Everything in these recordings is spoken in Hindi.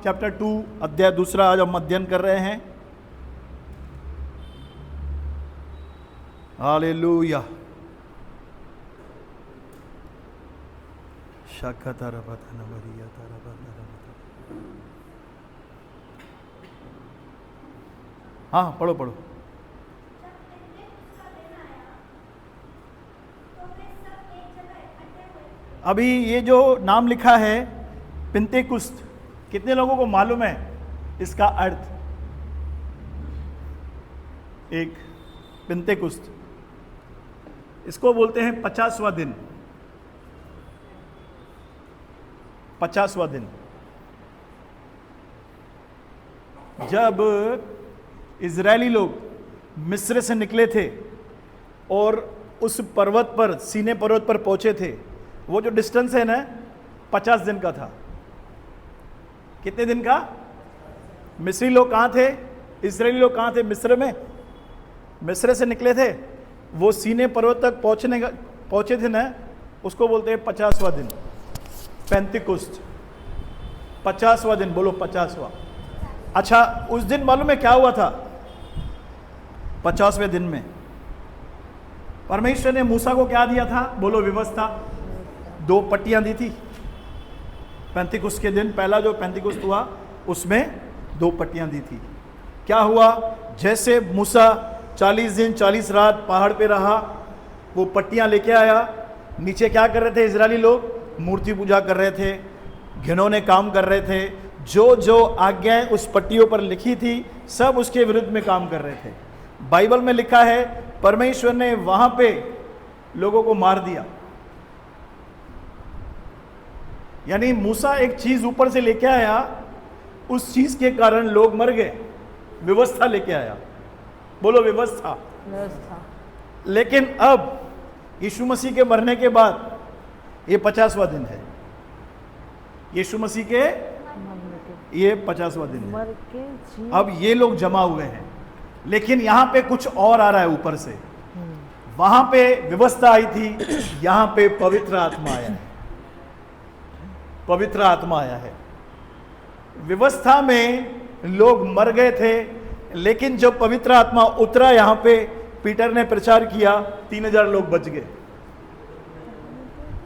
चैप्टर 2 अध्याय 2 आज हम अध्ययन कर रहे हैं। हालेलुया। हाँ, पढ़ो पढ़ो। अभी ये जो नाम लिखा है पिन्तेकुस्त, कितने लोगों को मालूम है इसका अर्थ? एक पिन्तेकुस्त, इसको बोलते हैं 50वां दिन। 50वां दिन। जब इजरायली लोग मिस्र से निकले थे और उस पर्वत पर, सीने पर्वत पर पहुंचे थे, वो जो डिस्टेंस है ना 50 दिन का था। कितने दिन का? मिस्री लोग कहाँ थे? इजरायली लोग कहाँ थे? मिस्र में। मिस्र से निकले थे, वो सीने पर्वत तक पहुंचे थे ना, उसको बोलते हैं 50वां दिन, पेंतिकुस्त। 50वां दिन, बोलो 50वां। अच्छा, उस दिन मालूम है क्या हुआ था? 50वें दिन में परमेश्वर ने मूसा को क्या दिया था? बोलो व्यवस्था। 2 पट्टियां दी थी पेंतिकुस्त के दिन। पहला जो पेंतिकुस्त हुआ उसमें 2 पट्टियां दी थी। क्या हुआ? जैसे मूसा 40 दिन 40 रात पहाड़ पे रहा, वो पट्टियां लेके आया। नीचे क्या कर रहे थे इजरायली लोग? मूर्ति पूजा कर रहे थे, घिनौने काम कर रहे थे। जो जो आज्ञाएं उस पट्टियों पर लिखी थी सब उसके विरुद्ध में काम कर रहे थे। बाइबल में लिखा है परमेश्वर ने वहां पे लोगों को मार दिया। यानी मूसा एक चीज ऊपर से लेके आया, उस चीज के कारण लोग मर गए। व्यवस्था लेके आया, बोलो व्यवस्था। लेकिन अब यीशु मसीह के मरने के बाद ये 50वां दिन है। यीशु मसीह के ये 50वां दिन है। अब ये लोग जमा हुए हैं, लेकिन यहां पे कुछ और आ रहा है ऊपर से। वहां पे व्यवस्था आई थी, यहां पे पवित्र आत्मा आया है। पवित्र आत्मा आया है। व्यवस्था में लोग मर गए थे, लेकिन जब पवित्र आत्मा उतरा यहां पे, पीटर ने प्रचार किया, 3000 लोग बच गए।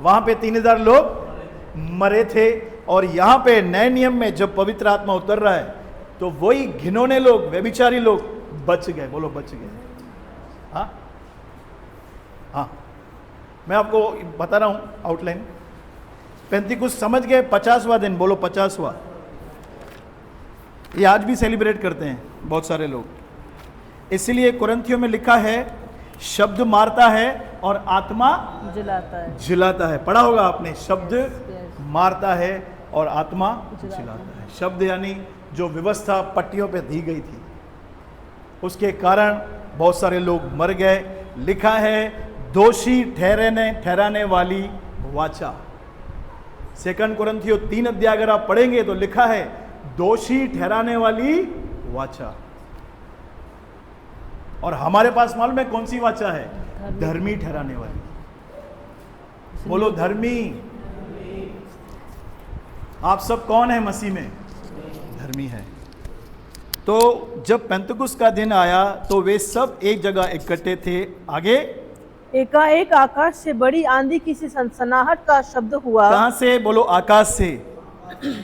वहां पे 3000 लोग मरे थे। और यहां पे नए नियम में जब पवित्र आत्मा उतर रहा है तो वही घिनौने लोग, व्यभिचारी लोग बच गए। बोलो बच गए। हाँ हाँ, मैं आपको बता रहा हूं आउटलाइन। पेंतिकुस्त समझ गए? 50वां दिन, बोलो 50वां। ये आज भी सेलिब्रेट करते हैं बहुत सारे लोग। इसलिए कुरिन्थियों में लिखा है शब्द मारता है और आत्मा जिलाता है। जिलाता है। पढ़ा होगा आपने, शब्द मारता है और आत्मा जिलाता है। शब्द यानी जो व्यवस्था पट्टियों पे दी गई थी, उसके कारण बहुत सारे लोग मर गए। लिखा है दोषी ठहराने वाली वाचा। 2 कुरिन्थियों 3 अध्याय अगर आप पढ़ेंगे तो लिखा है दोषी ठहराने वाली वाचा। और हमारे पास मालूम है कौन सी वाचा है? धर्मी ठहराने वाली। बोलो धर्मी। आप सब कौन है मसीह में? धर्मी है। तो जब पेंतकुस्त का दिन आया तो वे सब एक जगह इकट्ठे थे। आगे, एकाएक आकाश से बड़ी आंधी की सी सनसनाहट का शब्द हुआ। कहां से? बोलो आकाश से।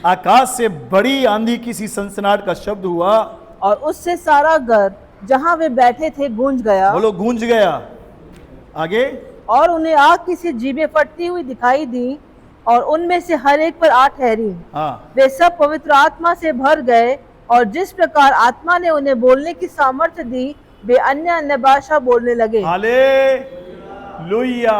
आकाश से बड़ी आंधी की सी सनसनाहट का शब्द हुआ, और उससे सारा घर जहां वे बैठे थे गूंज गया। बोलो गूंज गया। आगे, और उन्हें आग की सी जीभें फटती हुई दिखाई दी, और उनमें से हर एक पर 8 ठहरी। हाँ, वे सब पवित्र आत्मा से भर गए, और जिस प्रकार आत्मा ने उन्हें बोलने की सामर्थ्य दी, वे अन्य अन्य भाषा बोलने लगे। हालेलुया।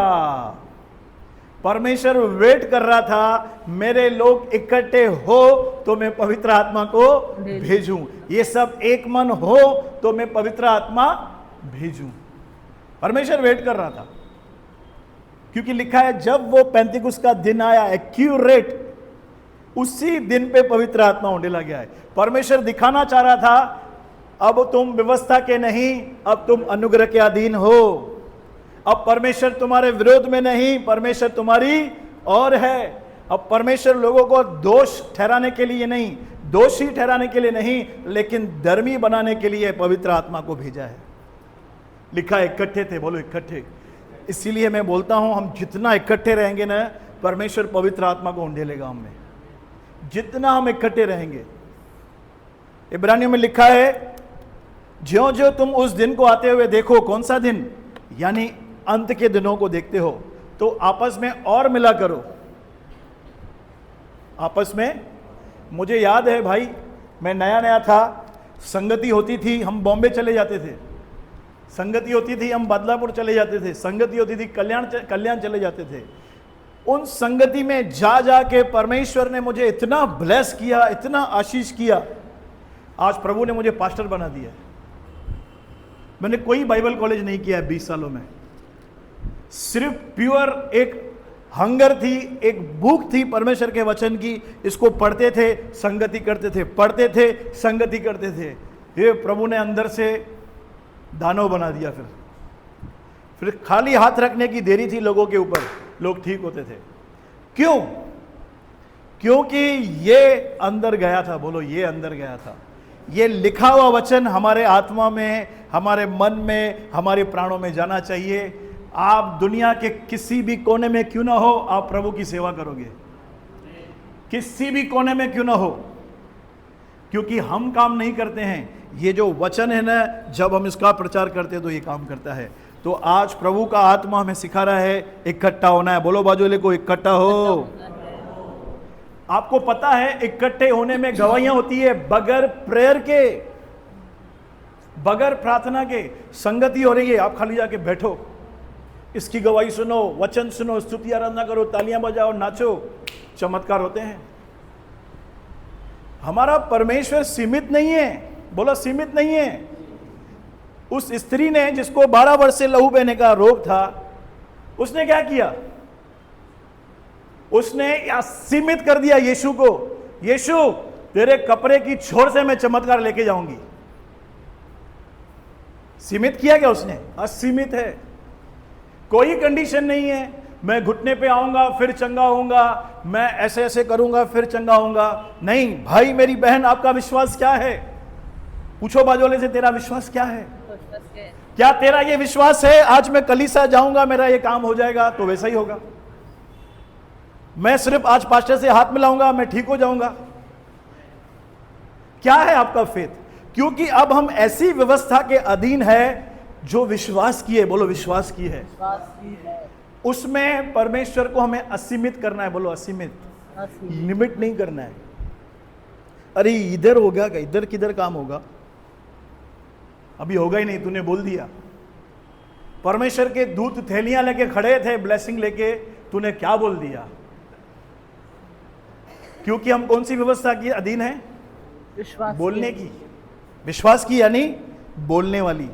परमेश्वर वेट कर रहा था, मेरे लोग इकट्ठे हो तो मैं पवित्र आत्मा को भेजूं। ये सब एक मन हो तो मैं पवित्र आत्मा भेजूं। परमेश्वर वेट कर रहा था, क्योंकि लिखा है जब वो पेंतिकुस्त का दिन आया, एक्यूरेट उसी दिन पे पवित्र आत्मा उंडेला गया है। परमेश्वर दिखाना चाह रहा था अब तुम व्यवस्था के नहीं, अब तुम अनुग्रह के अधीन हो। अब परमेश्वर तुम्हारे विरोध में नहीं, परमेश्वर तुम्हारी और है। अब परमेश्वर लोगों को दोष ठहराने के लिए नहीं, दोषी ठहराने के लिए नहीं, लेकिन धर्मी बनाने के लिए पवित्र आत्मा को भेजा है। लिखा है इकट्ठे थे, बोलो इकट्ठे। इसीलिए मैं बोलता हूं, हम जितना इकट्ठे रहेंगे ना, परमेश्वर पवित्र आत्मा को उंडेलेगा हमें, जितना हम इकट्ठे रहेंगे। इब्रानियों में लिखा है, ज्यों ज्यों तुम उस दिन को आते हुए देखो। कौन सा दिन? यानी अंत के दिनों को देखते हो, तो आपस में और मिला करो। आपस में, मुझे याद है भाई, मैं नया नया था, संगति होती थी, हम बॉम्बे चले जाते थे, संगति होती थी हम बदलापुर चले जाते थे, संगति होती थी कल्याण चले जाते थे। उन संगति में जा जा के परमेश्वर ने मुझे इतना ब्लेस किया, इतना आशीष किया। आज प्रभु ने मुझे पास्टर बना दिया। मैंने कोई बाइबल कॉलेज नहीं किया है 20 सालों में, सिर्फ प्योर एक हंगर थी, एक भूख थी परमेश्वर के वचन की। इसको पढ़ते थे, संगति करते थे, पढ़ते थे, संगति करते थे। ये प्रभु ने अंदर से दानव बना दिया। फिर खाली हाथ रखने की देरी थी लोगों के ऊपर, लोग ठीक होते थे। क्यों? क्योंकि ये अंदर गया था। बोलो, ये अंदर गया था। ये लिखा हुआ वचन हमारे आत्मा में, हमारे मन में, हमारे प्राणों में जाना चाहिए। आप दुनिया के किसी भी कोने में क्यों ना हो, आप प्रभु की सेवा करोगे, किसी भी कोने में क्यों ना हो, क्योंकि हम काम नहीं करते हैं। ये जो वचन है ना, जब हम इसका प्रचार करते हैं तो ये काम करता है। तो आज प्रभु का आत्मा हमें सिखा रहा है इकट्ठा होना है। बोलो बाजू वाले को, इकट्ठा हो। आपको पता है इकट्ठे होने में गवाहियां होती है, बगैर प्रेयर के, बगैर प्रार्थना के संगति हो रही है। आप खाली जाके बैठो, इसकी गवाही सुनो, वचन सुनो, स्तुति आराधना करो, तालियां बजाओ, नाचो, चमत्कार होते हैं। हमारा परमेश्वर सीमित नहीं है। बोलो, सीमित नहीं है। उस स्त्री ने, जिसको 12 वर्ष से लहू बहने का रोग था, उसने क्या किया? उसने सीमित कर दिया यीशु को। यीशु, तेरे कपड़े की छोर से मैं चमत्कार लेके जाऊंगी। सीमित किया क्या उसने? असीमित है। कोई कंडीशन नहीं है, मैं घुटने पे आऊंगा फिर चंगा होऊंगा, मैं ऐसे ऐसे करूंगा फिर चंगा होऊंगा। नहीं भाई, मेरी बहन, आपका विश्वास क्या है? पूछो बाजू वाले से, तेरा विश्वास क्या है? क्या तेरा ये विश्वास है, आज मैं कलीसिया जाऊंगा मेरा ये काम हो जाएगा? तो वैसा ही होगा। मैं सिर्फ आज पास्टर से हाथ मिलाऊंगा मैं ठीक हो जाऊंगा? क्या है आपका फेथ? क्योंकि अब हम ऐसी व्यवस्था के अधीन है जो विश्वास की है। बोलो, विश्वास की है। उसमें परमेश्वर को हमें असीमित करना है। बोलो, असीमित, लिमिट नहीं करना है। अरे इधर होगा क्या, इधर किधर काम होगा? अभी होगा ही नहीं, तूने बोल दिया। परमेश्वर के दूत थैलियां लेके खड़े थे, ब्लेसिंग लेके, तूने क्या बोल दिया? क्योंकि हम कौन सी व्यवस्था के अधीन है? विश्वास, बोलने की। विश्वास की यानी बोलने वाली।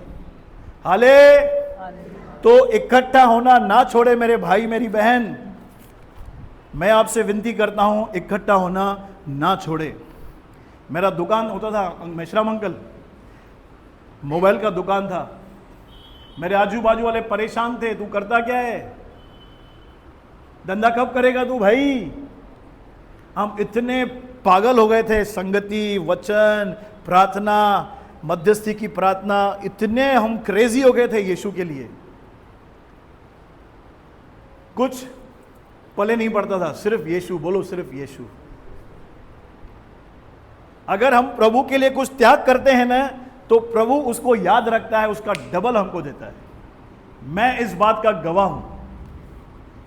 हाले तो इकट्ठा होना ना छोड़े मेरे भाई मेरी बहन, मैं आपसे विनती करता हूं, इकट्ठा होना ना छोड़े। मेरा दुकान होता था मेश्राम अंकल, मोबाइल का दुकान था। मेरे आजू बाजू वाले परेशान थे, तू करता क्या है, धंधा कब करेगा तू भाई? हम इतने पागल हो गए थे, संगति, वचन, प्रार्थना, मध्यस्थी की प्रार्थना, इतने हम क्रेजी हो गए थे यीशु के लिए। कुछ पले नहीं पड़ता था, सिर्फ यीशु। बोलो, सिर्फ यीशु। अगर हम प्रभु के लिए कुछ त्याग करते हैं ना, तो प्रभु उसको याद रखता है, उसका डबल हमको देता है। मैं इस बात का गवाह हूं।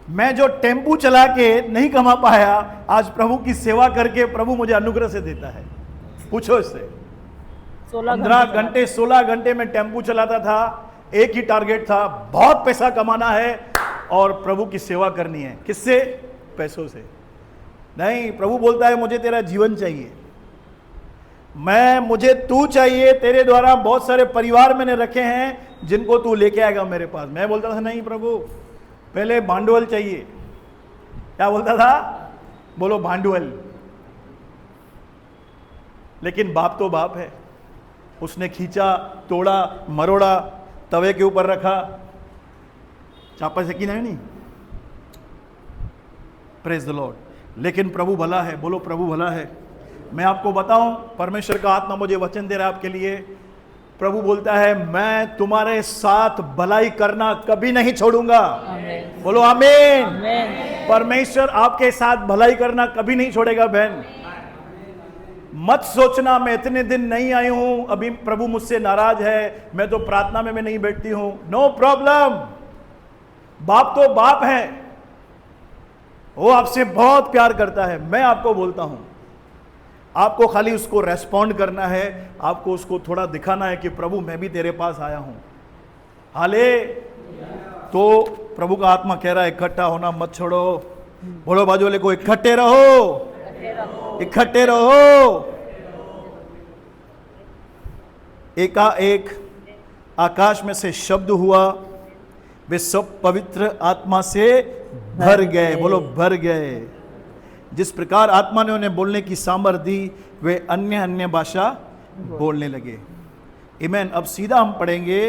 मैं जो टेम्पू चला के नहीं कमा पाया, आज प्रभु की सेवा करके प्रभु मुझे अनुग्रह से देता है। पूछो इससे। 16 घंटे में टेम्पू चलाता था, एक ही टारगेट था, बहुत पैसा कमाना है और प्रभु की सेवा करनी है। किससे? पैसों से नहीं। प्रभु बोलता है मुझे तेरा जीवन चाहिए, मुझे तू चाहिए। तेरे द्वारा बहुत सारे परिवार मैंने रखे हैं जिनको तू लेके आएगा मेरे पास। मैं बोलता था नहीं प्रभु, पहले भांडवल चाहिए। क्या बोलता था? बोलो, भांडवल। लेकिन बाप तो बाप है, उसने खींचा, तोड़ा, मरोड़ा, तवे के ऊपर रखा, चापा से की नहीं। Praise the Lord. लेकिन प्रभु भला है। बोलो, प्रभु भला है। मैं आपको बताऊं, परमेश्वर का आत्मा मुझे वचन दे रहा है आपके लिए। प्रभु बोलता है, मैं तुम्हारे साथ भलाई करना कभी नहीं छोड़ूंगा। आमीन। बोलो आमीन। आमीन। परमेश्वर आपके साथ भलाई करना कभी नहीं छोड़ेगा। बहन, मत सोचना मैं इतने दिन नहीं आई हूं, अभी प्रभु मुझसे नाराज है, मैं तो प्रार्थना में मैं नहीं बैठती हूं। नो प्रॉब्लम, बाप तो बाप है, वो आपसे बहुत प्यार करता है। मैं आपको बोलता हूं, आपको खाली उसको रेस्पॉन्ड करना है, आपको उसको थोड़ा दिखाना है कि प्रभु मैं भी तेरे पास आया हूं। हाले तो प्रभु का आत्मा कह रहा है, इकट्ठा होना मत छोड़ो। बोलो बाजू वाले को, इकट्ठे रहो, इकट्ठे रहो। एकाएक आकाश में से शब्द हुआ, वे सब पवित्र आत्मा से भर गए। बोलो भर गए। जिस प्रकार आत्मा ने उन्हें बोलने की सामर्थ दी, वे अन्य अन्य भाषा बोलने लगे। आमीन। अब सीधा हम पढ़ेंगे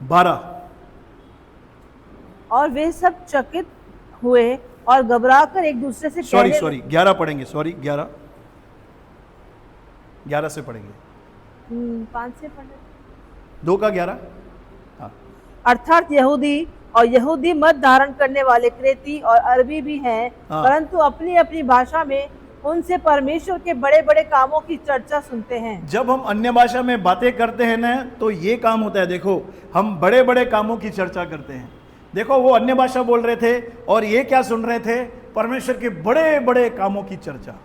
12। और वे सब चकित हुए और घबराकर एक दूसरे से सॉरी कहने 11 पढ़ेंगे। सॉरी 11 से पढ़ेंगे। 5 से पढ़े। 2 का 11। हाँ। अर्थात यहूदी और यहूदी मत धारण करने वाले क्रेती और अरबी भी हैं, हाँ। परंतु अपनी अपनी भाषा में उनसे परमेश्वर के बड़े बड़े कामों की चर्चा सुनते हैं। जब हम अन्य भाषा में बातें करते हैं ना, तो ये काम होता है। देखो, हम बड़े बड़े कामों की चर्चा करते हैं। देखो, वो अन्य भाषा बोल रहे थे और ये क्या सुन रहे थे? परमेश्वर के बड़े बड़े कामों की चर्चा।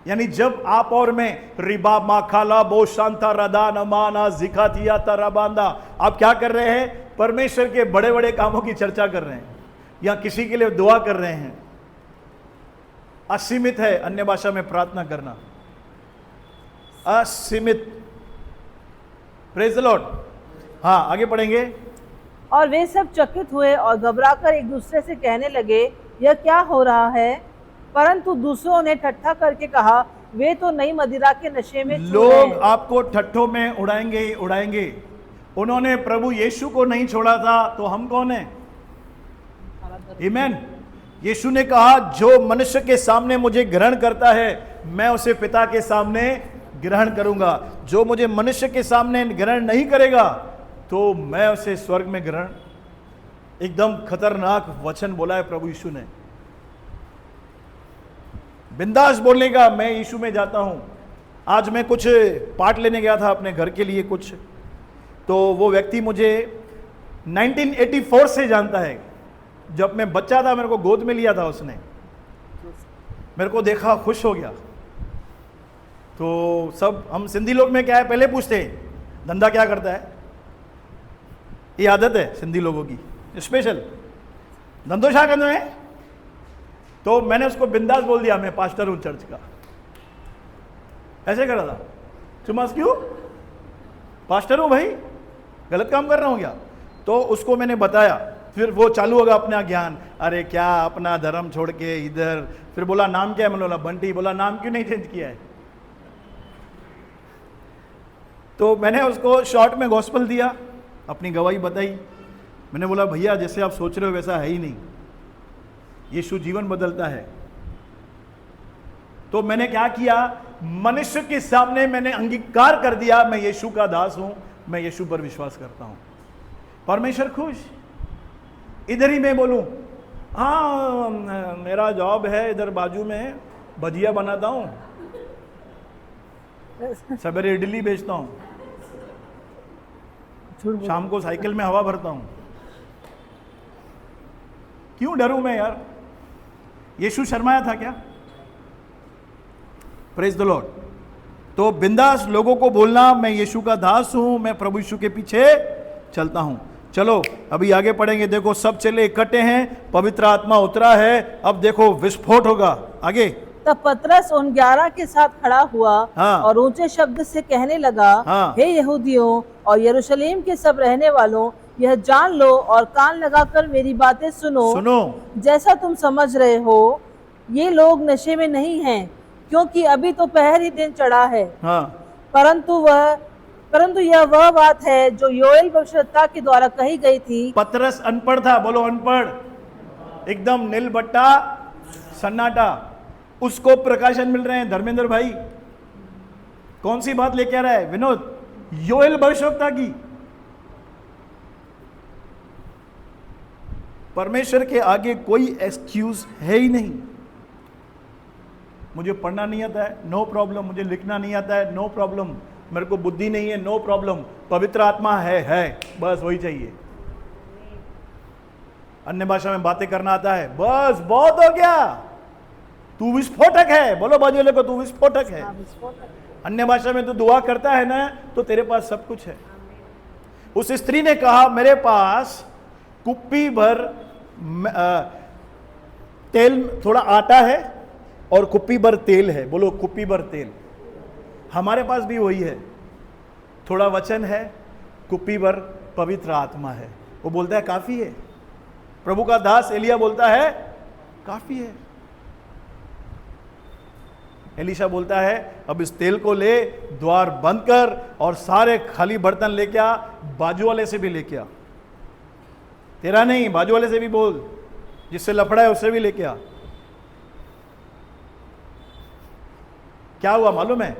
यानी जब आप और मैं रिबा माखाला बो शांता रदा नमाना जिकातिया तराबांदा, आप क्या कर रहे हैं? परमेश्वर के बड़े बड़े कामों की चर्चा कर रहे हैं, या किसी के लिए दुआ कर रहे हैं। असीमित है अन्य भाषा में प्रार्थना करना, असीमित। Praise the Lord. हाँ, आगे पढ़ेंगे। और वे सब चकित हुए और घबराकर एक दूसरे से कहने लगे, यह क्या हो रहा है? परंतु दूसरों ने ठट्ठा करके कहा, वे तो नई मदिरा के नशे में चूर लोग हैं। आपको ठट्ठों में उड़ाएंगे ही उड़ाएंगे। उन्होंने प्रभु यीशु को नहीं छोड़ा था, तो हम कौन है? आमीन। यीशु ने कहा, जो मनुष्य के सामने मुझे ग्रहण करता है, मैं उसे पिता के सामने ग्रहण करूंगा। जो मुझे मनुष्य के सामने ग्रहण नहीं करेगा, तो मैं उसे स्वर्ग में ग्रहण। एकदम खतरनाक वचन बोला है प्रभु यीशु ने। बिंदास बोलने का, मैं यीशु में जाता हूं। आज मैं कुछ पाठ लेने गया था अपने घर के लिए कुछ, तो वो व्यक्ति मुझे 1984 से जानता है। जब मैं बच्चा था, मेरे को गोद में लिया था उसने, मेरे को देखा खुश हो गया। तो सब हम सिंधी लोग में क्या है, पहले पूछते हैं धंधा क्या करता है। ये आदत है सिंधी लोगों की स्पेशल, धंधो शा करना है। तो मैंने उसको बिंदास बोल दिया, मैं पास्टर हूं चर्च का। ऐसे करा था, चुमास क्यों? पास्टर हूं भाई, गलत काम कर रहा हूं क्या? तो उसको मैंने बताया, फिर वो चालू होगा अपना ज्ञान। अरे क्या अपना धर्म छोड़ के इधर, फिर बोला नाम क्या है? मैंने बोला बंटी। बोला नाम क्यों नहीं चेंज किया है? तो मैंने उसको शॉर्ट में गॉस्पल दिया, अपनी गवाही बताई। मैंने बोला भैया, जैसे आप सोच रहे हो वैसा है ही नहीं, यीशु जीवन बदलता है। तो मैंने क्या किया, मनुष्य के सामने मैंने अंगीकार कर दिया, मैं यीशु का दास हूं, मैं यीशु पर विश्वास करता हूं। परमेश्वर खुश। इधर ही मैं बोलूं, हाँ मेरा जॉब है इधर बाजू में, भजिया बनाता हूं, सवेरे इडली बेचता हूं, शाम को साइकिल में हवा भरता हूं। क्यों डरूं मैं यार? यीशु शर्माया था क्या? Praise the Lord. तो बिंदास लोगों को बोलना, मैं यीशु का दास हूं, मैं प्रभु यीशु के पीछे चलता हूं। चलो अभी आगे पढ़ेंगे। देखो, सब चले इकट्ठे हैं, पवित्र आत्मा उतरा है। अब देखो विस्फोट होगा। आगे। तब पतरस उन 11 के साथ खड़ा हुआ हाँ। और ऊंचे शब्द से कहने लगा, हाँ। हे यहूदियों और यरूशलेम के सब रहने वालों, यह जान लो और कान लगाकर मेरी बातें सुनो। जैसा तुम समझ रहे हो, ये लोग नशे में नहीं हैं, क्योंकि अभी तो पहर ही दिन चढ़ा है। हाँ। परंतु यह वह बात है जो योएल भविष्यवक्ता के द्वारा कही गई थी। पतरस अनपढ़ था। बोलो अनपढ़, एकदम नील बट्टा सन्नाटा, उसको प्रकाशन मिल रहे हैं। धर्मेंद्र भाई कौन सी बात लेके आ रहा है? विनोद, योएल भविष्यवक्ता की। परमेश्वर के आगे कोई एक्सक्यूज है ही नहीं। मुझे पढ़ना नहीं आता है, नो प्रॉब्लम। मुझे लिखना नहीं आता है, नो प्रॉब्लम। मेरे को बुद्धि नहीं है, नो प्रॉब्लम। पवित्र आत्मा है, बस वही चाहिए। अन्य भाषा में बातें करना आता है, बस बहुत हो गया। तू विस्फोटक है, बोलो बाजू वाले को, तू विस्फोटक है। अन्य भाषा में तू दुआ करता है ना, तो तेरे पास सब कुछ है। उस स्त्री ने कहा, मेरे पास कुप्पी भर तेल, थोड़ा आटा है और कुप्पी भर तेल है। बोलो कुप्पी भर तेल। हमारे पास भी वही है, थोड़ा वचन है, कुप्पी भर पवित्र आत्मा है। वो बोलता है काफी है। प्रभु का दास एलिया बोलता है काफी है। एलीशा बोलता है अब इस तेल को ले, द्वार बंद कर और सारे खाली बर्तन लेके आ, बाजू वाले से भी लेके आ। तेरा नहीं, बाजू वाले से भी बोल, जिससे लफड़ा है उससे भी लेके आ। क्या हुआ मालूम है?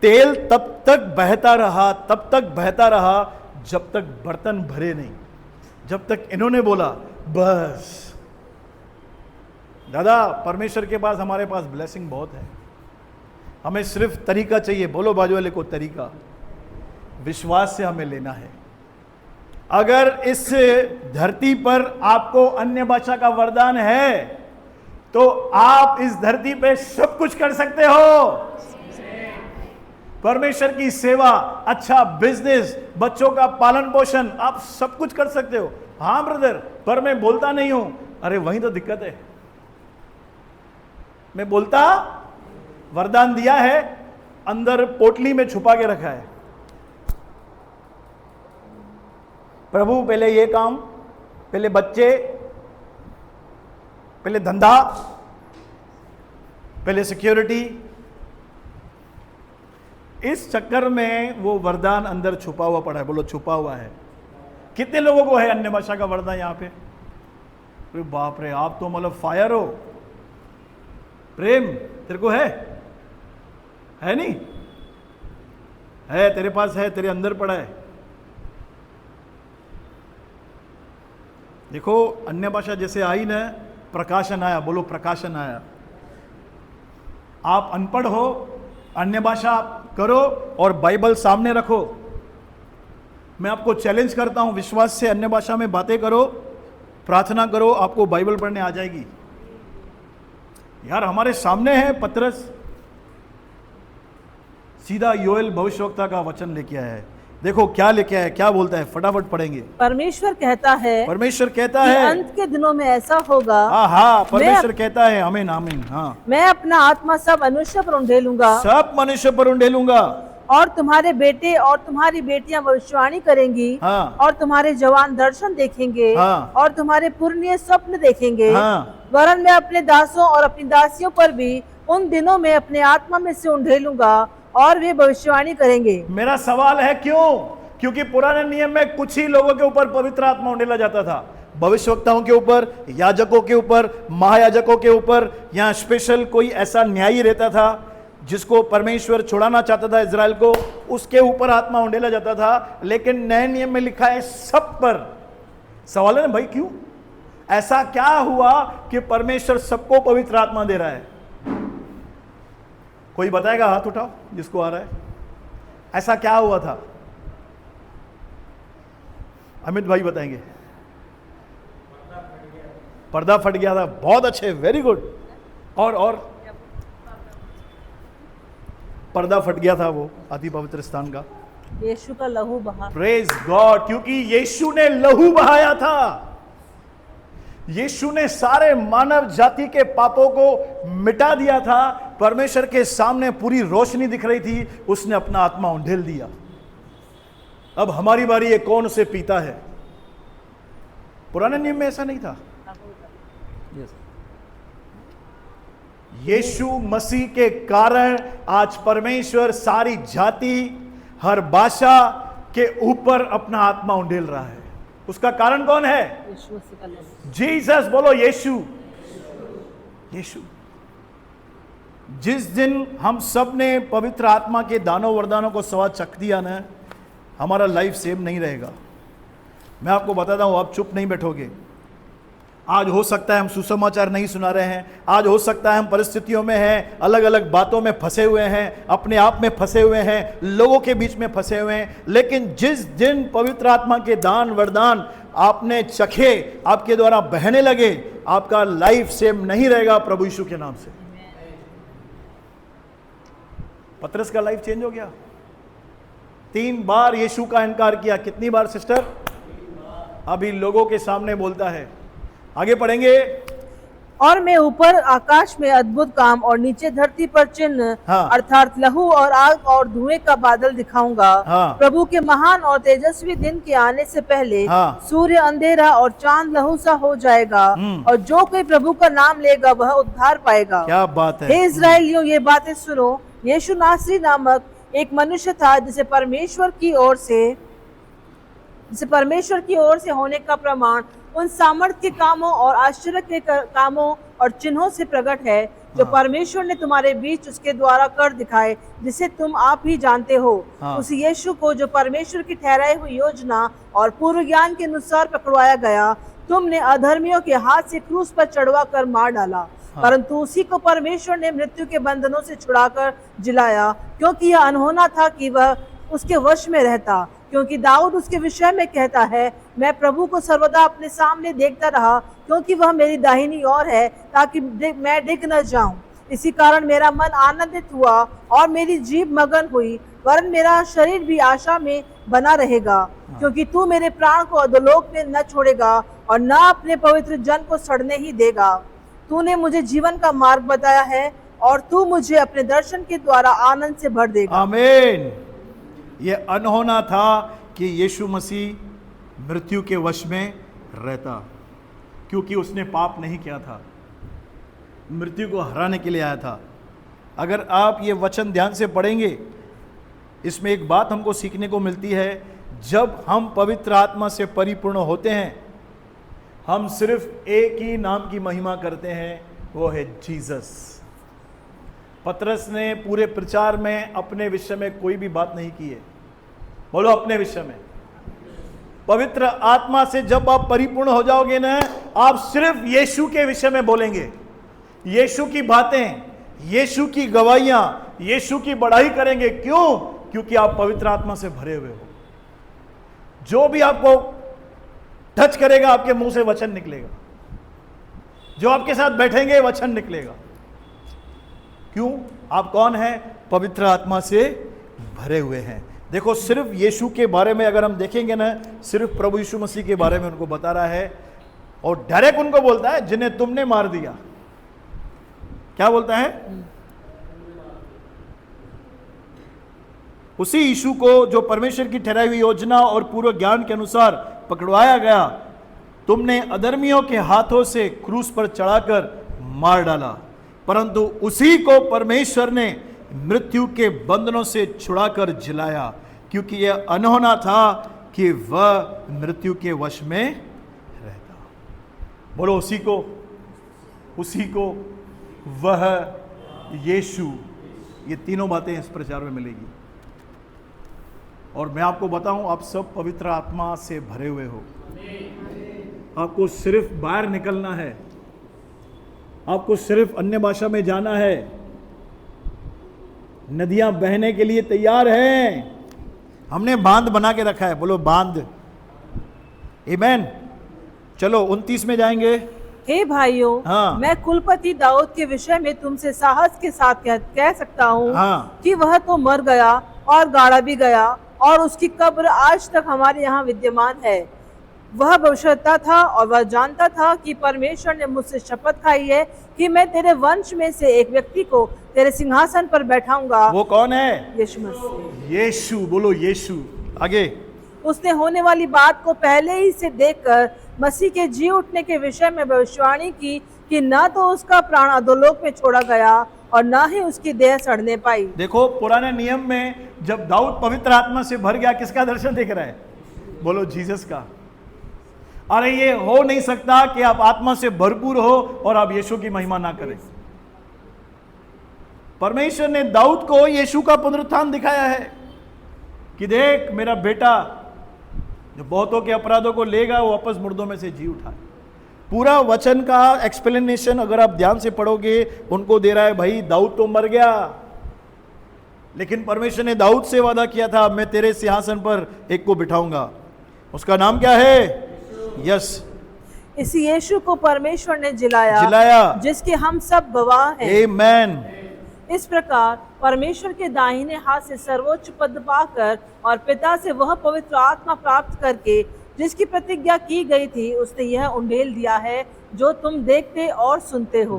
तेल तब तक बहता रहा, तब तक बहता रहा जब तक बर्तन भरे नहीं, जब तक इन्होंने बोला बस। दादा, परमेश्वर के पास, हमारे पास ब्लेसिंग बहुत है, हमें सिर्फ तरीका चाहिए। बोलो बाजू वाले को, तरीका। विश्वास से हमें लेना है। अगर इस धरती पर आपको अन्य भाषा का वरदान है तो आप इस धरती पे सब कुछ कर सकते हो। परमेश्वर की सेवा, अच्छा बिजनेस, बच्चों का पालन पोषण, आप सब कुछ कर सकते हो। हाँ ब्रदर, पर मैं बोलता नहीं हूं। अरे वही तो दिक्कत है। मैं बोलता, वरदान दिया है, अंदर पोटली में छुपा के रखा है। प्रभु पहले ये काम, पहले बच्चे, पहले धंधा, पहले सिक्योरिटी। इस चक्कर में वो वरदान अंदर छुपा हुआ पड़ा है। बोलो छुपा हुआ है। कितने लोगों को है अन्य भाषा का वरदान यहां पे? अरे बाप रे, आप तो मतलब फायर हो। प्रेम तेरे को है नहीं? है, तेरे पास है, तेरे अंदर पड़ा है। देखो अन्य भाषा जैसे आई ना, प्रकाशन आया। बोलो प्रकाशन आया। आप अनपढ़ हो, अन्य भाषा करो और बाइबल सामने रखो। मैं आपको चैलेंज करता हूं, विश्वास से अन्य भाषा में बातें करो, प्रार्थना करो, आपको बाइबल पढ़ने आ जाएगी। यार हमारे सामने है पतरस, सीधा योएल भविष्यवक्ता का वचन लेके आया है। देखो क्या लेके आया, क्या बोलता है, फटाफट पढ़ेंगे। परमेश्वर कहता है कि अंत के दिनों में ऐसा होगा। हाँ, परमेश्वर कहता है, आमीन आमीन। हाँ, मैं अपना आत्मा सब मनुष्य पर उंडेलूंगा, सब मनुष्य पर उंडेलूंगा, और तुम्हारे बेटे और तुम्हारी बेटियां भविष्यवाणी करेंगी। हाँ, और तुम्हारे जवान दर्शन देखेंगे। हाँ, और तुम्हारे पुरनिये स्वप्न देखेंगे। हाँ, वरन मैं अपने दासों और अपनी दासियों पर भी उन दिनों में अपने आत्मा में से उंडेलूंगा और वे भविष्यवाणी करेंगे। मेरा सवाल है क्यों? क्योंकि पुराने नियम में कुछ ही लोगों के ऊपर पवित्र आत्मा उंडेला जाता था। भविष्यवक्ताओं के ऊपर, याजकों के ऊपर, महायाजकों के ऊपर, यहाँ स्पेशल कोई ऐसा न्यायी रहता था जिसको परमेश्वर छुड़ाना चाहता था इजराइल को, उसके ऊपर आत्मा उंडेला जाता था। लेकिन नए नियम में लिखा है सब पर। सवाल है ना भाई, क्यों ऐसा क्या हुआ कि परमेश्वर सबको पवित्र आत्मा दे रहा है? कोई बताएगा? हाथ उठाओ जिसको आ रहा है। ऐसा क्या हुआ था? अमित भाई बताएंगे। पर्दा फट गया था। बहुत अच्छे, वेरी गुड। और पर्दा फट गया था वो अति पवित्र स्थान का। यीशु का लहू बहा। प्रेज गॉड, क्योंकि यीशु ने लहू बहाया था। यीशु ने सारे मानव जाति के पापों को मिटा दिया था। परमेश्वर के सामने पूरी रोशनी दिख रही थी, उसने अपना आत्मा उंडेल दिया। अब हमारी बारी है, कौन उसे पीता है? पुराने नियम में ऐसा नहीं था। यीशु मसीह के कारण आज परमेश्वर सारी जाति, हर भाषा के ऊपर अपना आत्मा उंडेल रहा है। उसका कारण कौन है? जीसस। बोलो यीशु। यीशु। जिस दिन हम सब ने पवित्र आत्मा के दानों वरदानों को स्वाद चख दिया ना, हमारा लाइफ सेम नहीं रहेगा। मैं आपको बताता हूं, आप चुप नहीं बैठोगे। आज हो सकता है हम सुसमाचार नहीं सुना रहे हैं, आज हो सकता है हम परिस्थितियों में हैं, अलग अलग बातों में फंसे हुए हैं, अपने आप में फंसे हुए हैं, लोगों के बीच में फंसे हुए हैं, लेकिन जिस दिन पवित्र आत्मा के दान वरदान आपने चखे, आपके द्वारा बहने लगे, आपका लाइफ सेम नहीं रहेगा प्रभु यीशु के नाम से। पतरस का लाइफ चेंज हो गया। 3 बार यीशु का इनकार किया। कितनी बार सिस्टर? अभी लोगों के सामने बोलता है। आगे पढ़ेंगे। और मैं ऊपर आकाश में अद्भुत काम और नीचे धरती पर चिन्ह, हाँ। अर्थात लहू और आग और धुएं का बादल दिखाऊंगा। हाँ। प्रभु के महान और तेजस्वी दिन के आने से पहले हाँ। सूर्य अंधेरा और चांद लहू सा हो जाएगा, और जो कोई प्रभु का नाम लेगा वह उद्धार पाएगा। क्या बात है। हे इस्राएलियों, ये बातें सुनो। यीशु नासरी नामक एक मनुष्य था जिसे परमेश्वर की ओर से होने का प्रमाण उन सामर्थ्य के कामों और आश्चर्य के कामों और चिन्हों से प्रकट है जो परमेश्वर ने तुम्हारे बीच उसके द्वारा कर दिखाए, जिसे तुम आप ही जानते हो। उस यीशु को जो परमेश्वर की ठहराई हुई योजना और पूर्व ज्ञान के अनुसार पकड़वाया गया, तुमने अधर्मियों के हाथ से क्रूस पर चढ़वा कर मार डाला। परंतु उसी को परमेश्वर ने मृत्यु के बंधनों से छुड़ाकर जिलाया, क्योंकि यह अनहोना था कि वह उसके वश में रहता। क्योंकि दाऊद उसके विषय में कहता है, मैं प्रभु को सर्वदा अपने सामने देखता रहा, क्योंकि वह मेरी दाहिनी ओर है, ताकि मैं डिग न जाऊं। इसी कारण मेरा मन आनंदित हुआ और मेरी जीभ मगन हुई, वरन मेरा शरीर भी आशा में बना रहेगा। क्योंकि तू मेरे प्राण को अधोलोक में न छोड़ेगा और न अपने पवित्र जन को सड़ने ही देगा। तूने मुझे जीवन का मार्ग बताया है, और तू मुझे अपने दर्शन के द्वारा आनंद से भर देगा। आमीन। ये अनहोना था कि यीशु मसीह मृत्यु के वश में रहता, क्योंकि उसने पाप नहीं किया था, मृत्यु को हराने के लिए आया था। अगर आप ये वचन ध्यान से पढ़ेंगे, इसमें एक बात हमको सीखने को मिलती है। जब हम पवित्र आत्मा से परिपूर्ण होते हैं, हम सिर्फ एक ही नाम की महिमा करते हैं, वो है जीसस। पतरस ने पूरे प्रचार में अपने विषय में कोई भी बात नहीं की है। बोलो, अपने विषय में। पवित्र आत्मा से जब आप परिपूर्ण हो जाओगे ना, आप सिर्फ यीशु के विषय में बोलेंगे, यीशु की बातें, यीशु की गवाहियां, यीशु की बढ़ाई करेंगे। क्यों? क्योंकि आप पवित्र आत्मा से भरे हुए हो। जो भी आपको टच करेगा, आपके मुंह से वचन निकलेगा। जो आपके साथ बैठेंगे, वचन निकलेगा। क्यों? आप कौन हैं? पवित्र आत्मा से भरे हुए हैं। देखो, सिर्फ यीशु के बारे में अगर हम देखेंगे ना, सिर्फ प्रभु यीशु मसीह के बारे में उनको बता रहा है, और डायरेक्ट उनको बोलता है, जिन्हें तुमने मार दिया। क्या बोलता है? उसी यीशु को जो परमेश्वर की ठहराई हुई योजना और पूर्व ज्ञान के अनुसार पकड़वाया गया, तुमने अधर्मियों के हाथों से क्रूस पर चढ़ाकर मार डाला। परंतु उसी को परमेश्वर ने मृत्यु के बंधनों से छुड़ाकर जिलाया, क्योंकि यह अनहोना था कि वह मृत्यु के वश में रहता। बोलो, उसी को वह यीशु। ये तीनों बातें इस प्रचार में मिलेगी। और मैं आपको बताऊं, आप सब पवित्र आत्मा से भरे हुए हो। आपको सिर्फ बाहर निकलना है, आपको सिर्फ अन्य भाषा में जाना है। नदियां बहने के लिए तैयार हैं। हमने बांध बना के रखा है। बोलो, बांध। आमीन। चलो 29 में जाएंगे। हे भाइयों, हाँ। मैं कुलपति दाऊद के विषय में तुमसे साहस के साथ कह सकता हूँ, हाँ। कि वह तो मर गया और गाड़ा भी गया, और उसकी कब्र आज तक हमारे यहाँ विद्यमान है। वह भविष्यवक्ता था और वह जानता था कि परमेश्वर ने मुझसे शपथ खाई है कि मैं तेरे वंश में से एक व्यक्ति को तेरे सिंहासन पर बैठाऊंगा। वो कौन है? यीशु मसीह। यीशु। बोलो, यीशु। आगे। उसने होने वाली बात को पहले ही से देखकर मसीह के जी उठने के विषय में भविष्यवाणी की कि न तो उसका प्राण अधोलोक में छोड़ा गया और न ही उसकी देह सड़ने पाई। देखो, पुराने नियम में जब दाऊद पवित्र आत्मा से भर गया, किसका दर्शन दिख रहा है? बोलो, जीसस का। अरे ये हो नहीं सकता कि आप आत्मा से भरपूर हो और आप यीशु की महिमा ना करें। परमेश्वर ने दाऊद को यीशु का पुनरुत्थान दिखाया है कि देख मेरा बेटा जो बहुतों के अपराधों को लेगा वो वापस मुर्दों में से जी उठा। पूरा वचन का एक्सप्लेनेशन अगर आप ध्यान से पढ़ोगे उनको दे रहा है, भाई दाऊद तो मर गया लेकिन परमेश्वर ने दाऊद से वादा किया था मैं तेरे सिंहासन पर एक को बिठाऊंगा, उसका नाम क्या है? यस। इस यीशु को परमेश्वर ने जिलाया जिसके हम सब गवाह हैं। आमेन। इस प्रकार परमेश्वर के दाहिने हाथ से सर्वोच्च पद पाकर और पिता से वह पवित्र आत्मा प्राप्त करके जिसकी प्रतिज्ञा की गई थी उसने यह उंडेल दिया है जो तुम देखते और सुनते हो।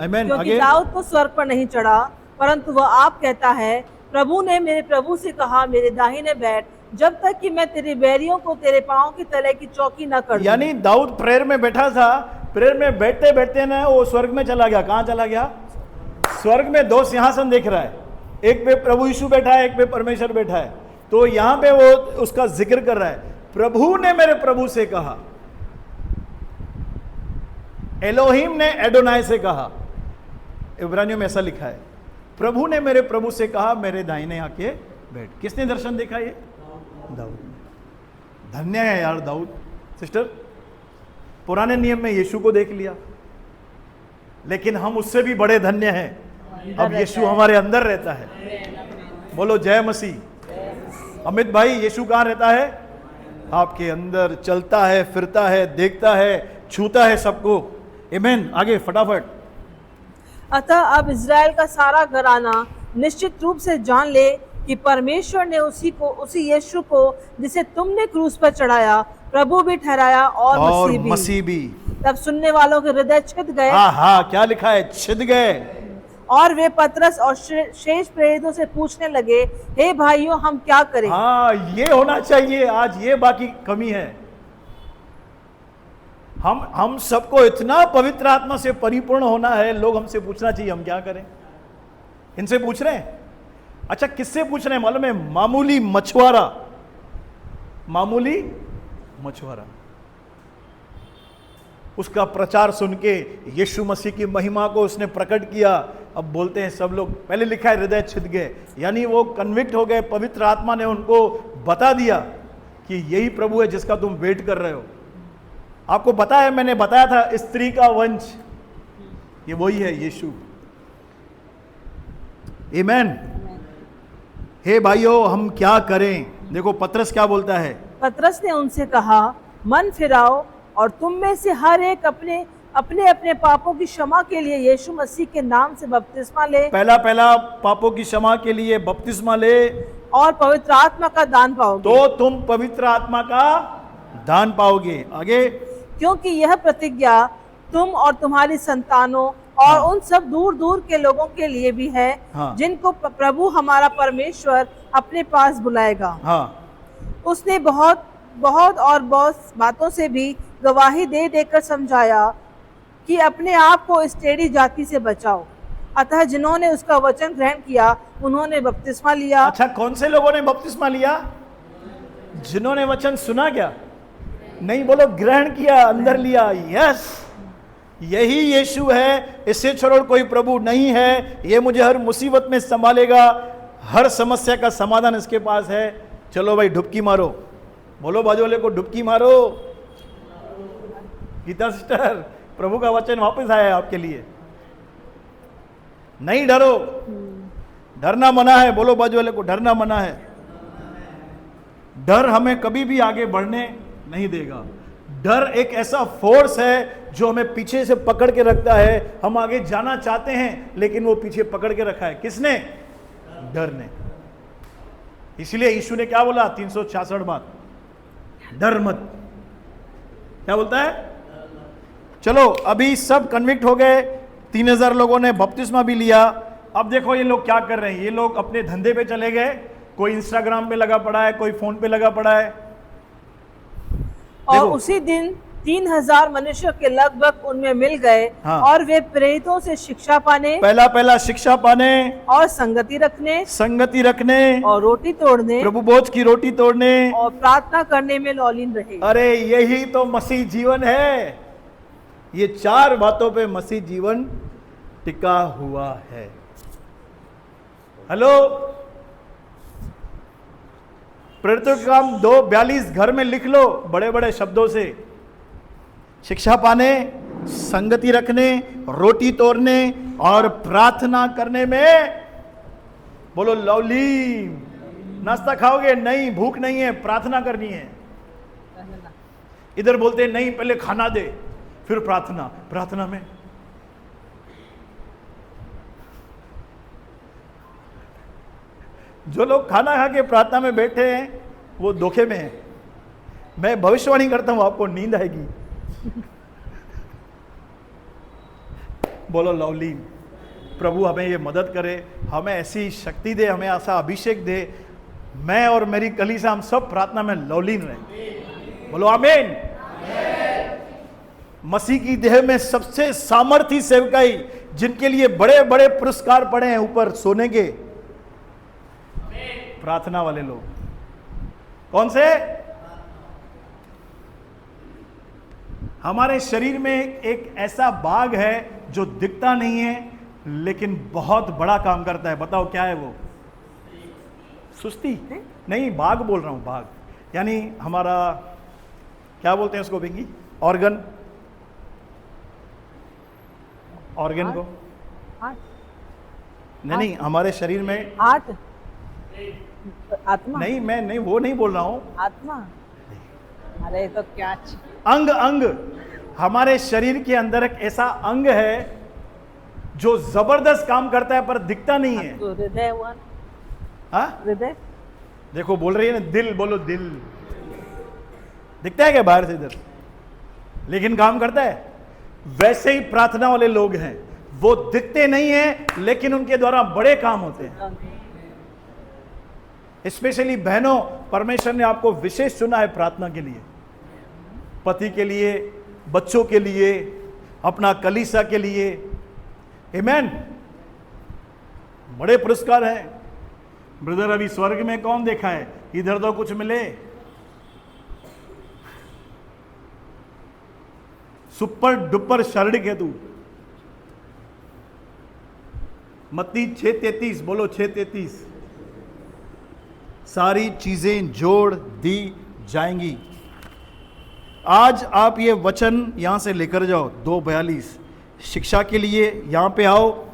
आमेन। क्योंकि दाऊद को स्वर्ग पर नहीं चढ़ा परंतु वह आप कहता है, प्रभु ने मेरे प्रभु से कहा मेरे दाहिने बैठ जब तक कि मैं तेरे बैरियों को तेरे पांव की तले की चौकी न कर दूं। यानी दाऊद प्रेयर में बैठा था, प्रेयर में बैठते बैठते ना वो स्वर्ग में चला गया। कहां चला गया? स्वर्ग में दो सिंहासन देख रहा है, एक पे प्रभु यीशु बैठा है, एक पे परमेश्वर बैठा है। तो यहां पे वो उसका जिक्र कर रहा है, प्रभु ने मेरे प्रभु से कहा, एलोहिम ने एडोनाई से कहा, इब्रानियों में ऐसा लिखा है, प्रभु ने मेरे प्रभु से कहा मेरे दाहिने आके बैठ। किसने दर्शन देखा? ये दाऊद। धन्य है यार दाऊद। सिस्टर, पुराने नियम में यीशु को देख लिया लेकिन हम उससे भी बड़े धन्य हैं, अब यीशु हमारे अंदर रहता है। बोलो जय मसीह। अमित भाई, यीशु कहाँ रहता है? आपके अंदर, चलता है, फिरता है, देखता है, छूता है सबको। आमीन। आगे फटाफट। अतः अब इज़राइल का सारा घराना निश्चित रूप से जान ले कि परमेश्वर ने उसी यीशु को जिसे तुमने क्रूस पर चढ़ाया प्रभु भी ठहराया और मसीह भी। तब सुनने वालों के हृदय छिद गए। हाँ, क्या लिखा है? छिद गए। और वे पतरस और शेष प्रेरितों से पूछने लगे, हे भाइयों हम क्या करें? हाँ, ये होना चाहिए आज, ये बाकी कमी है। हम सबको इतना पवित्र आत्मा से परिपूर्ण होना है, लोग हमसे पूछना चाहिए हम क्या करें। इनसे पूछ रहे हैं। अच्छा, किससे पूछ रहे हैं मालूम है? मामूली मछुआरा उसका प्रचार सुन के यीशु मसीह की महिमा को उसने प्रकट किया। अब बोलते हैं सब लोग, पहले लिखा है हृदय छिद गए, यानी वो कन्विक्ट हो गए। पवित्र आत्मा ने उनको बता दिया कि यही प्रभु है जिसका तुम वेट कर रहे हो। आपको पता है, मैंने बताया था स्त्री का वंश, ये वही है यीशु। आमीन। हे भाइयों हम क्या करें? देखो पतरस क्या बोलता है। पतरस ने उनसे कहा, मन फिराओ और तुम में से हर एक अपने अपने पापों की क्षमा के लिए यीशु मसीह के नाम से बपतिस्मा ले। पहला पापों की क्षमा के लिए बपतिस्मा ले और पवित्र आत्मा का दान पाओगे। तो तुम पवित्र आत्मा का दान पाओगे। आगे, क्योंकि यह प्रतिज्ञा तुम और तुम्हारी संतानों और उन सब दूर दूर के लोगों के लिए भी है जिनको प्रभु हमारा परमेश्वर अपने पास बुलाएगा। उसने बहुत बातों से भी गवाही दे देकर समझाया कि अपने आप को इस टेढ़ी जाति से बचाओ। अतः जिन्होंने उसका वचन ग्रहण किया उन्होंने बपतिस्मा लिया। अच्छा, कौन से लोगों ने बपतिस्मा लिया? जिन्होंने वचन सुना, क्या नहीं? बोलो ग्रहण किया, अंदर लिया। यस, यही यीशु है, इससे छोड़ कोई प्रभु नहीं है। ये मुझे हर मुसीबत में संभालेगा, हर समस्या का समाधान इसके पास है। चलो भाई डुबकी मारो। बोलो बाजू वाले को डुबकी मारो। गीता सिस्टर, प्रभु का वचन वापस आया है आपके लिए। नहीं डरो, डरना मना है। बोलो बाजू वाले को, डरना मना है। डर हमें कभी भी आगे बढ़ने नहीं देगा। डर एक ऐसा फोर्स है जो हमें पीछे से पकड़ के रखता है। हम आगे जाना चाहते हैं लेकिन वो पीछे पकड़ के रखा है। किसने? डर ने। इसलिए यीशु ने क्या बोला? 366 बात, डर मत। क्या बोलता है? चलो, अभी सब कन्विक्ट हो गए, 3000 लोगों ने बपतिस्मा भी लिया। अब देखो ये लोग क्या कर रहे हैं। ये लोग अपने धंधे पे चले गए, कोई इंस्टाग्राम पे लगा पड़ा है, कोई फोन पे लगा पड़ा है। और उसी दिन 3,000 मनुष्यों के लगभग उनमें मिल गए। हाँ। और वे प्रेरितों से शिक्षा पाने पहला शिक्षा पाने और संगति रखने और रोटी तोड़ने प्रभु भोज की रोटी तोड़ने और प्रार्थना करने में लौलीन रहे। अरे यही तो मसीह जीवन है। ये 4 बातों पे मसीह जीवन टिका हुआ है। हेलो, प्रेरितों के काम 2:42 घर में लिख लो बड़े बड़े शब्दों से। शिक्षा पाने, संगति रखने, रोटी तोड़ने और प्रार्थना करने में, बोलो लवली। नाश्ता खाओगे? नहीं, भूख नहीं है, प्रार्थना करनी है। इधर बोलते नहीं, पहले खाना दे फिर प्रार्थना। प्रार्थना में जो लोग खाना खा के प्रार्थना में बैठे हैं वो धोखे में हैं। मैं भविष्यवाणी करता हूं, आपको नींद आएगी। बोलो लवली। प्रभु हमें ये मदद करे, हमें ऐसी शक्ति दे, हमें ऐसा अभिषेक दे, मैं और मेरी कलीसिया हम सब प्रार्थना में लवलीन रहे। बोलो आमीन। मसीह की देह में सबसे सामर्थी सेवकाई, जिनके लिए बड़े बड़े पुरस्कार पड़े हैं ऊपर सोने के, प्रार्थना वाले लोग। कौन से? हमारे शरीर में एक ऐसा भाग है जो दिखता नहीं है लेकिन बहुत बड़ा काम करता है। बताओ क्या है वो? सुस्ती नहीं, भाग बोल रहा हूं, भाग यानी हमारा क्या बोलते हैं उसको बेंगी? ऑर्गन को नहीं, हमारे शरीर में हार्ट, आत्मा नहीं, मैं नहीं वो नहीं बोल रहा हूं। आत्मा, अरे तो क्या अंग हमारे शरीर के अंदर एक ऐसा अंग है जो जबरदस्त काम करता है पर दिखता नहीं है। तो हृदय हुआ। हाँ, हृदय देखो बोल रही है ना, दिल। बोलो दिल। दिखता है क्या बाहर से इधर, लेकिन काम करता है। वैसे ही प्रार्थना वाले लोग हैं, वो दिखते नहीं हैं लेकिन उनके द्वारा बड़े काम होते हैं। स्पेशली बहनों, परमेश्वर ने आपको विशेष चुना है प्रार्थना के लिए, पति के लिए, बच्चों के लिए, अपना कलीसिया के लिए। आमीन। बड़े पुरस्कार हैं। ब्रदर अभी स्वर्ग में कौन देखा है? इधर तो कुछ मिले। सुपर डुपर शरड़ के तू। मत्ती 6:33, बोलो 6:33। सारी चीजें जोड़ दी जाएंगी। आज आप ये वचन यहां से लेकर जाओ। 2:42 शिक्षा के लिए यहां पे आओ,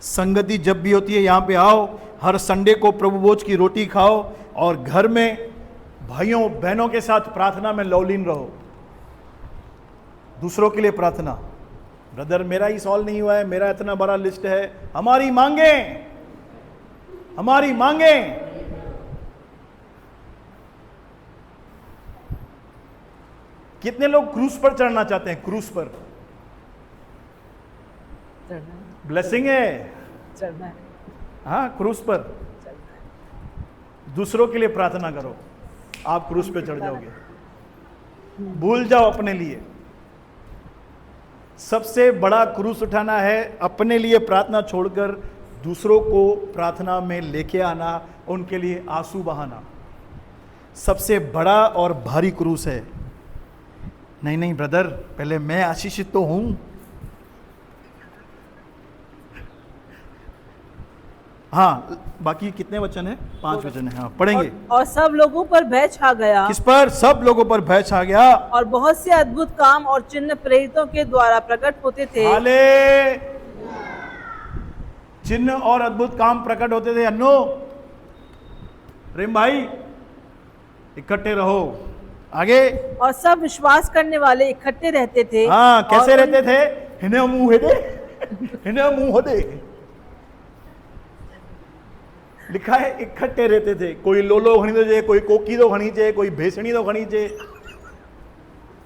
संगति जब भी होती है यहां पे आओ, हर संडे को प्रभु भोज की रोटी खाओ और घर में भाइयों बहनों के साथ प्रार्थना में लवलीन रहो। दूसरों के लिए प्रार्थना। ब्रदर मेरा ही सॉल्व नहीं हुआ है, मेरा इतना बड़ा लिस्ट है। हमारी मांगे कितने लोग क्रूज पर चढ़ना चाहते हैं? क्रूज पर ब्लेसिंग है, चढ़ना है। हाँ, क्रूज पर दूसरों के लिए प्रार्थना करो, आप क्रूज पे चढ़ जाओगे। भूल जाओ अपने लिए। सबसे बड़ा क्रूस उठाना है, अपने लिए प्रार्थना छोड़कर दूसरों को प्रार्थना में लेके आना, उनके लिए आंसू बहाना सबसे बड़ा और भारी क्रूस है। नहीं ब्रदर, पहले मैं आशीषित तो हूं। हाँ, बाकी कितने वचन है? 5 वचन है। हाँ, पढ़ेंगे। और सब लोगों पर भय छा गया। किस पर? सब लोगों पर भय छा गया। और बहुत से अद्भुत काम और चिन्ह प्रेरितों के द्वारा प्रकट होते थे। हाले चिन्ह और अद्भुत काम प्रकट होते थे। अन्नो प्रेम भाई, इकट्ठे रहो। आगे। और सब विश्वास करने वाले इकट्ठे रहते थे। हाँ, कैसे रहते थे? हिने मुंह होदे लिखा है, इकट्ठे रहते थे। कोई लोलो खणी दे, कोई कोकी दो खणी चे, कोई भेसणी दो खणी चे,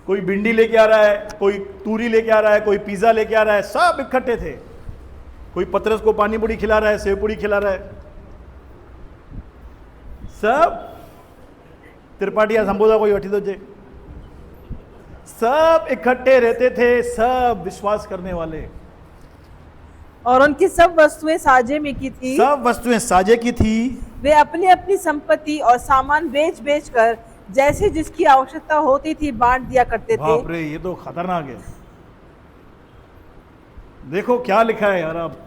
कोई भिंडी लेके आ रहा है, कोई तूरी लेके आ रहा है, कोई पिज्जा लेके आ रहा है। सब इकट्ठे थे। कोई पतरस को पानी पूरी खिला रहा है, सेव पूरी खिला रहा है। सब त्रिपाठिया संबोधा कोई वठी दो चे। सब इकट्ठे रहते थे, सब विश्वास करने वाले। और उनकी सब वस्तुएं साझे में की थी। सब वस्तुएं साझे की थी। वे अपनी अपनी संपत्ति और सामान बेच बेच कर जैसे जिसकी आवश्यकता होती थी बांट दिया करते थे। बाप रे, ये तो खतरनाक है। देखो क्या लिखा है यार, आप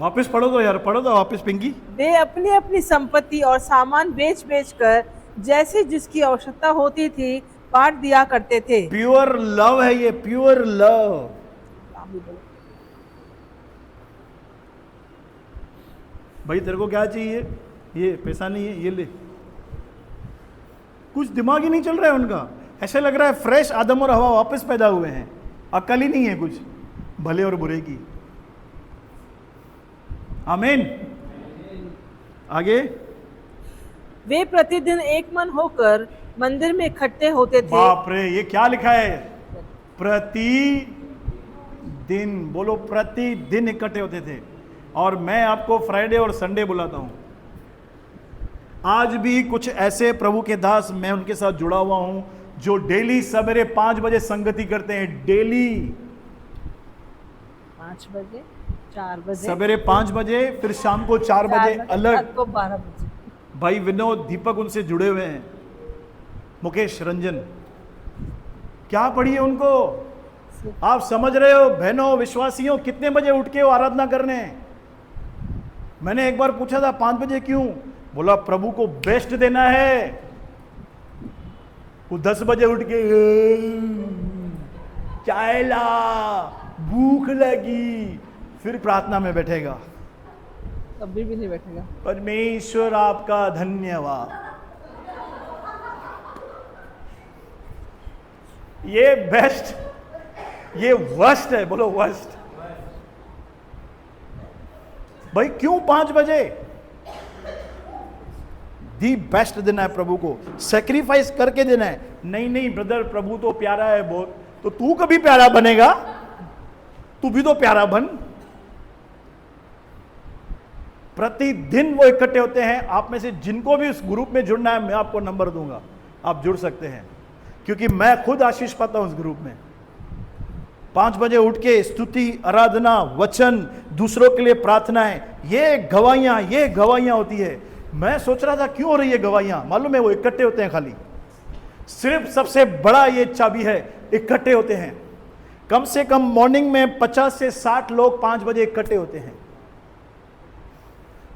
वापस पढ़ो तो यार, पढ़ो तो वापस पिंकी। वे अपनी अपनी संपत्ति और सामान बेच बेच कर जैसे जिसकी आवश्यकता होती थी बांट दिया करते थे। प्योर लव है ये, प्योर लव। भाई तेरे को क्या चाहिए? ये पैसा नहीं है, ये ले। कुछ दिमाग ही नहीं चल रहा है उनका। ऐसे लग रहा है फ्रेश आदम और हवा वापस पैदा हुए हैं, अकल ही नहीं है कुछ भले और बुरे की। आमीन। आगे। वे प्रतिदिन एक मन होकर मंदिर में इकट्ठे होते थे। बाप रे, ये क्या लिखा है? प्रतिदिन, बोलो प्रतिदिन इकट्ठे होते थे। और मैं आपको फ्राइडे और संडे बुलाता हूं। आज भी कुछ ऐसे प्रभु के दास, मैं उनके साथ जुड़ा हुआ हूं, जो डेली सवेरे 5 बजे संगति करते हैं। डेली 5 बजे, 4 बजे, सवेरे 5 बजे, फिर शाम को 4 बजे अलग। को 12 बजे। भाई विनोद दीपक उनसे जुड़े हुए हैं, मुकेश रंजन। क्या पढ़िए उनको? आप समझ रहे हो बहनों, विश्वासियों, कितने बजे उठ के वो आराधना करने? मैंने एक बार पूछा था 5 बजे क्यों? बोला प्रभु को बेस्ट देना है। वो 10 बजे उठ के चाय ला, भूख लगी, फिर प्रार्थना में बैठेगा। कभी भी नहीं बैठेगा। परमेश्वर आपका धन्यवाद। ये बेस्ट, ये वर्स्ट है। बोलो वर्स्ट। भाई क्यों 5 बजे? दी बेस्ट देना है प्रभु को, सेक्रीफाइस करके देना है। नहीं नहीं ब्रदर, प्रभु तो प्यारा है बहुत, तो तू कभी प्यारा बनेगा? तू भी तो प्यारा बन। प्रतिदिन वो इकट्ठे होते हैं। आप में से जिनको भी उस ग्रुप में जुड़ना है, मैं आपको नंबर दूंगा, आप जुड़ सकते हैं, क्योंकि मैं खुद आशीष पाता हूं उस ग्रुप में। 5 बजे उठ के स्तुति, आराधना, वचन, दूसरों के लिए प्रार्थनाएं, ये गवाहियां होती है। मैं सोच रहा था क्यों हो रही है गवाहियां? मालूम है, वो इकट्ठे होते हैं खाली। सिर्फ सबसे बड़ा ये चाबी है, इकट्ठे होते हैं। कम से कम मॉर्निंग में 50 से 60 लोग 5 बजे इकट्ठे होते हैं।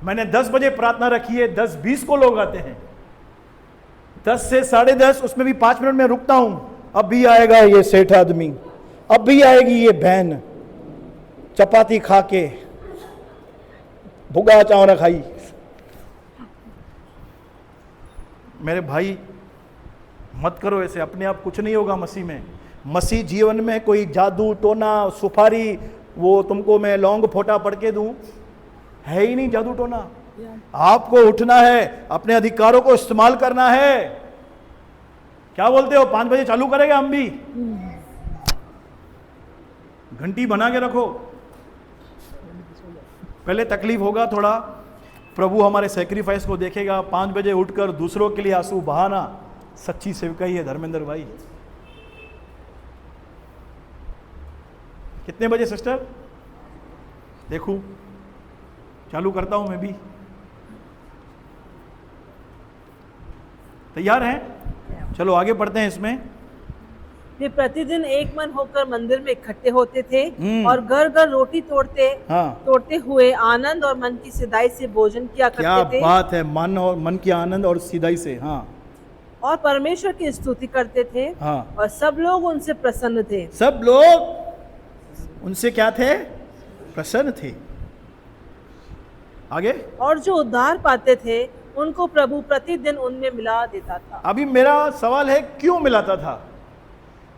मैंने 10 बजे प्रार्थना रखी है, 10-20 को लोग आते हैं। 10 से 10:30, उसमें भी 5 मिनट में रुकता हूं। अब भी आएगा ये सेठ आदमी, अब भी आएगी ये बहन, चपाती खा के भुगा चावल खाई। मेरे भाई मत करो ऐसे, अपने आप कुछ नहीं होगा मसीह में। मसीह जीवन में कोई जादू टोना सुपारी, वो तुमको मैं लौंग फोटा पढ़ के दूं, है ही नहीं जादू टोना। आपको उठना है, अपने अधिकारों को इस्तेमाल करना है। क्या बोलते हो? 5 बजे चालू करेंगे हम भी। घंटी बना के रखो। पहले तकलीफ होगा थोड़ा, प्रभु हमारे सेक्रीफाइस को देखेगा। 5 बजे उठकर दूसरों के लिए आंसू बहाना सच्ची सेवकाई है धर्मेंद्र भाई। कितने बजे सिस्टर? देखूं, चालू करता हूं मैं भी। तैयार हैं? चलो आगे बढ़ते हैं इसमें। वे प्रतिदिन एक मन होकर मंदिर में इकट्ठे होते थे और घर घर रोटी तोड़ते हुए आनंद और मन की सिधाई से भोजन किया करते थे। क्या बात है, मन की आनंद और सिधाई से। हाँ। और परमेश्वर की स्तुति करते थे। हाँ। और सब लोग उनसे प्रसन्न थे। सब लोग उनसे क्या थे? प्रसन्न थे। आगे। और जो उद्धार पाते थे उनको प्रभु प्रतिदिन उनमें मिला देता था। अभी मेरा सवाल है, क्यों मिलाता था?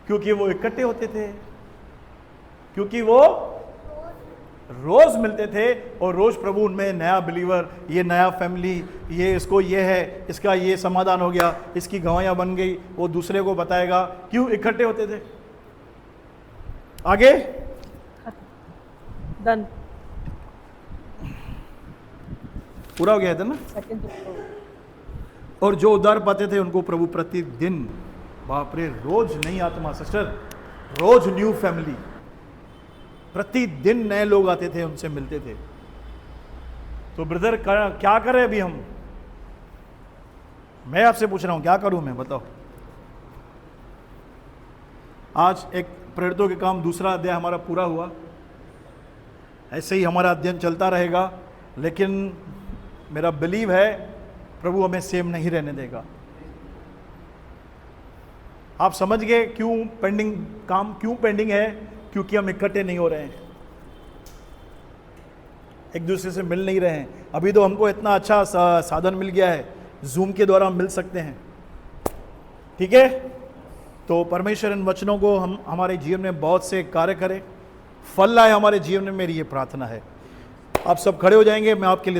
क्योंकि वो इकट्ठे होते थे, क्योंकि वो रोज मिलते थे और रोज प्रभु उनमें नया बिलीवर, ये नया फैमिली, ये इसको ये है, इसका ये समाधान हो गया, इसकी गवाहियां बन गई, वो दूसरे को बताएगा। क्यों इकट्ठे होते थे? आगे। डन। पूरा हो गया था ना? और जो उद्धार पाते थे उनको प्रभु प्रतिदिन बाप रे, रोज नई आत्मा सिस्टर, रोज न्यू फैमिली, प्रतिदिन नए लोग आते थे, उनसे मिलते थे। तो ब्रदर क्या करें अभी हम? मैं आपसे पूछ रहा हूं, क्या करूं मैं, बताओ। आज एक प्रेरितों के काम दूसरा अध्याय हमारा पूरा हुआ। ऐसे ही हमारा अध्ययन चलता रहेगा, लेकिन मेरा बिलीव है प्रभु हमें सेम नहीं रहने देगा। आप समझ गए क्यों पेंडिंग काम क्यों पेंडिंग है? क्योंकि हम इकट्ठे नहीं हो रहे हैं, एक दूसरे से मिल नहीं रहे हैं। अभी तो हमको इतना अच्छा साधन मिल गया है, जूम के द्वारा हम मिल सकते हैं, ठीक है। तो परमेश्वर इन वचनों को हम हमारे जीवन में बहुत से कार्य करे, फल लाए हमारे जीवन में, मेरी ये प्रार्थना है। आप सब खड़े हो जाएंगे, मैं आपके लिए